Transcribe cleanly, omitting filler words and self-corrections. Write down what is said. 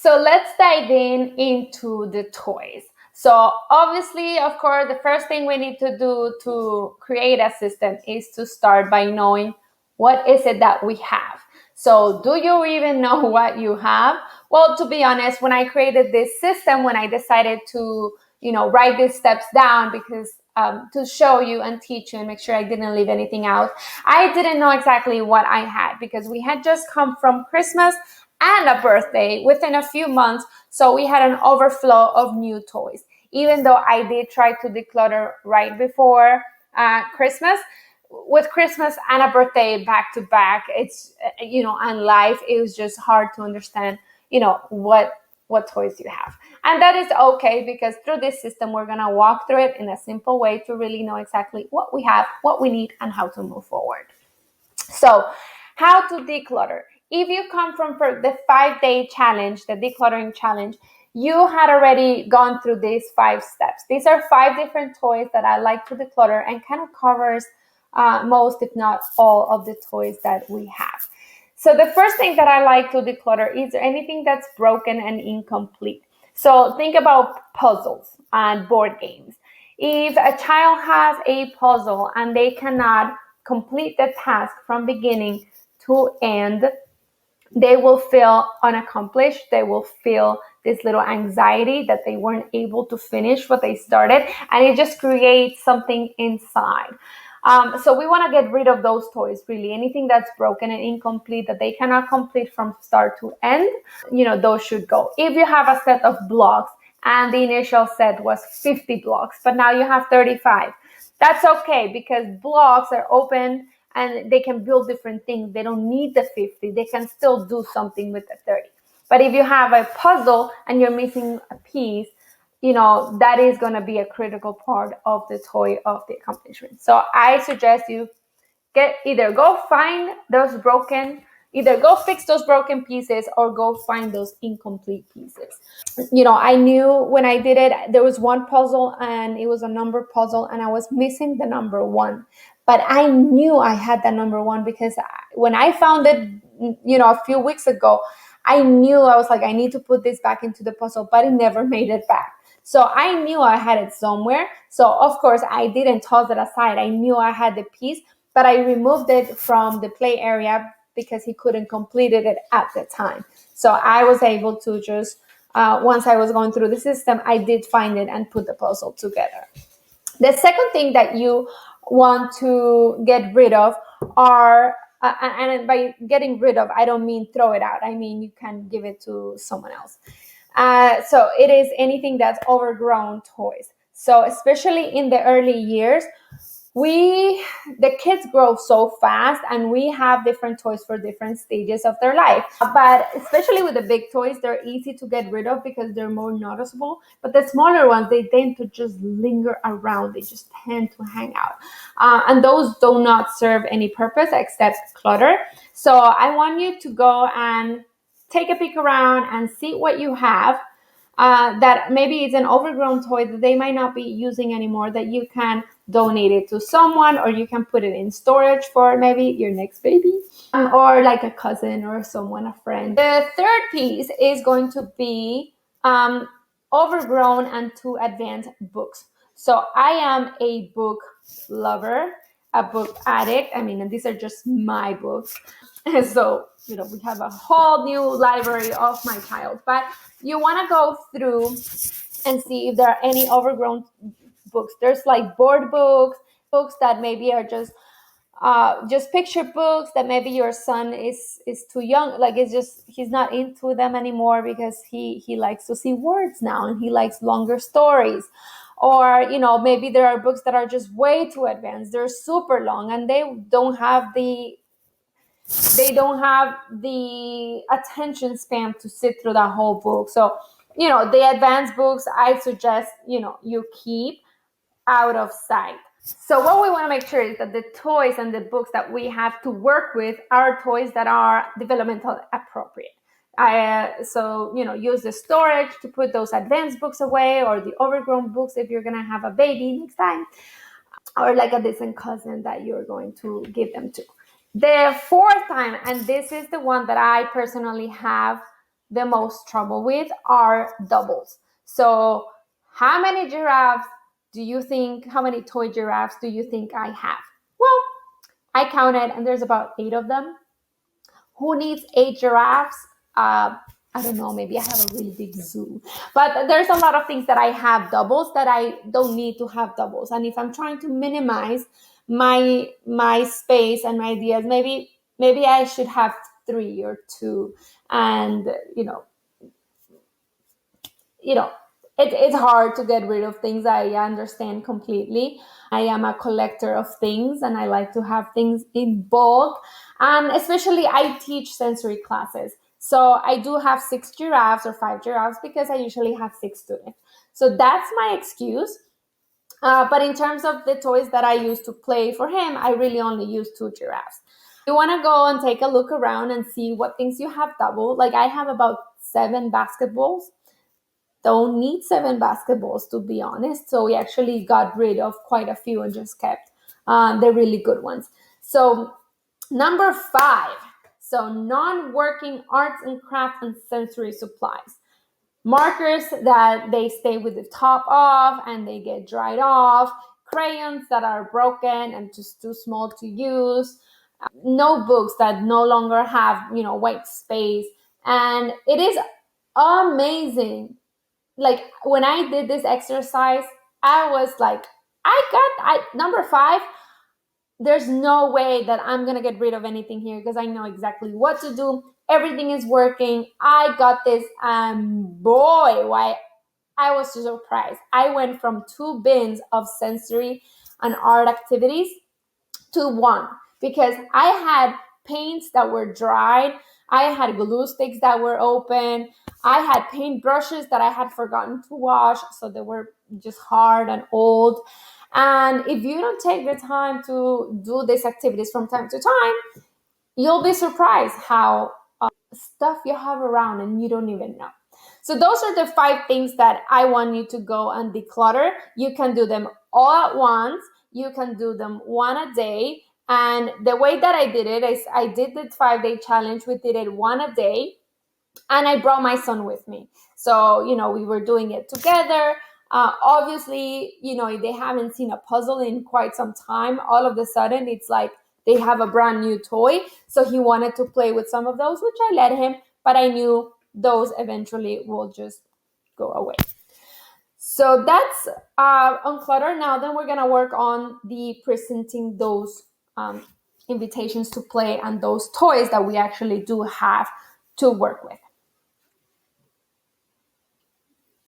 So let's dive into the toys. So obviously, of course, the first thing we need to do to create a system is to start by knowing what is it that we have. So do you even know what you have? Well, to be honest, when I created this system, when I decided to, write these steps down because to show you and teach you and make sure I didn't leave anything out, I didn't know exactly what I had because we had just come from Christmas and a birthday within a few months. So we had an overflow of new toys. Even though I did try to declutter right before Christmas, with Christmas and a birthday back to back, it's, and life, it was just hard to understand, what toys you have. And that is okay because through this system, we're going to walk through it in a simple way to really know exactly what we have, what we need, and how to move forward. So how to declutter. If you come from the 5-day challenge, the decluttering challenge, you had already gone through these 5 steps. These are 5 different toys that I like to declutter and kind of covers most, if not all, of the toys that we have. So the first thing that I like to declutter is anything that's broken and incomplete. So think about puzzles and board games. If a child has a puzzle and they cannot complete the task from beginning to end, they will feel unaccomplished. They will feel this little anxiety that they weren't able to finish what they started, and it just creates something inside. So we want to get rid of those toys, really. Anything that's broken and incomplete that they cannot complete from start to end, those should go. If you have a set of blocks and the initial set was 50 blocks, but now you have 35, that's okay because blocks are open and they can build different things. They don't need the 50. They can still do something with the 30. But if you have a puzzle and you're missing a piece, that is going to be a critical part of the toy of the accomplishment. So I suggest you go fix those broken pieces or go find those incomplete pieces. I knew when I did it, there was one puzzle and it was a number puzzle and I was missing the number 1. But I knew I had that number 1 because when I found it, a few weeks ago, I knew I was like, I need to put this back into the puzzle, but it never made it back. So I knew I had it somewhere. So of course I didn't toss it aside. I knew I had the piece, but I removed it from the play area because he couldn't complete it at the time. So I was able to just, once I was going through the system, I did find it and put the puzzle together. The second thing that you want to get rid of are, and by getting rid of, I don't mean throw it out. I mean, you can give it to someone else. So it is anything that's overgrown toys. So especially in the early years, the kids grow so fast and we have different toys for different stages of their life. But especially with the big toys, they're easy to get rid of because they're more noticeable. But the smaller ones, they tend to just linger around. They just tend to hang out. And those do not serve any purpose except clutter. So I want you to go and take a peek around and see what you have. That maybe it's an overgrown toy that they might not be using anymore, that you can donate it to someone, or you can put it in storage for maybe your next baby, or like a cousin or someone, a friend. The third piece is going to be overgrown and too advanced books. So I am a book lover, a book addict. I mean, and these are just my books. And so, we have a whole new library of my child, but you want to go through and see if there are any overgrown books. There's like board books that maybe are just picture books that maybe your son is too young, like he's not into them anymore because he likes to see words now and he likes longer stories. Or maybe there are books that are just way too advanced, they're super long, and they don't have the attention span to sit through that whole book. So the advanced books, I suggest you keep out of sight. So what we want to make sure is that the toys and the books that we have to work with are toys that are developmental appropriate. So use the storage to put those advanced books away, or the overgrown books if you're going to have a baby next time, or like a distant cousin that you're going to give them to. The fourth time, and this is the one that I personally have the most trouble with are doubles. So how many giraffes how many toy giraffes do you think I have? Well, I counted and there's about 8 of them. Who needs 8 giraffes? I don't know, maybe I have a really big zoo. But there's a lot of things that I have doubles that I don't need to have doubles. And if I'm trying to minimize my space and my ideas, maybe I should have 3 or 2. And it's hard to get rid of things. I understand completely. I am a collector of things and I like to have things in bulk. And especially I teach sensory classes. So I do have 6 giraffes or 5 giraffes because I usually have 6 students. So that's my excuse. But in terms of the toys that I use to play for him, I really only use 2 giraffes. You want to go and take a look around and see what things you have double. Like I have about 7 basketballs. Don't need 7 basketballs, to be honest. So we actually got rid of quite a few and just kept the really good ones. So number 5, so non-working arts and crafts and sensory supplies. Markers that they stay with the top off and they get dried off. Crayons that are broken and just too small to use. Notebooks that no longer have, white space. And it is amazing. Like when I did this exercise, I was like, number 5, there's no way that I'm going to get rid of anything here because I know exactly what to do. Everything is working. I got this. Boy, why I was so surprised. I went from 2 bins of sensory and art activities to 1 because I had paints that were dried. I had glue sticks that were open. I had paint brushes that I had forgotten to wash, so they were just hard and old. And if you don't take the time to do these activities from time to time, you'll be surprised how stuff you have around and you don't even know. So those are the 5 things that I want you to go and declutter. You can do them all at once. You can do them one a day. And the way that I did it is I did the 5-day challenge. We did it one a day. And I brought my son with me. So, we were doing it together. Obviously, if they haven't seen a puzzle in quite some time, all of a sudden it's like they have a brand new toy. So he wanted to play with some of those, which I let him, but I knew those eventually will just go away. So that's on clutter. Now then we're going to work on the presenting those invitations to play and those toys that we actually do have to work with.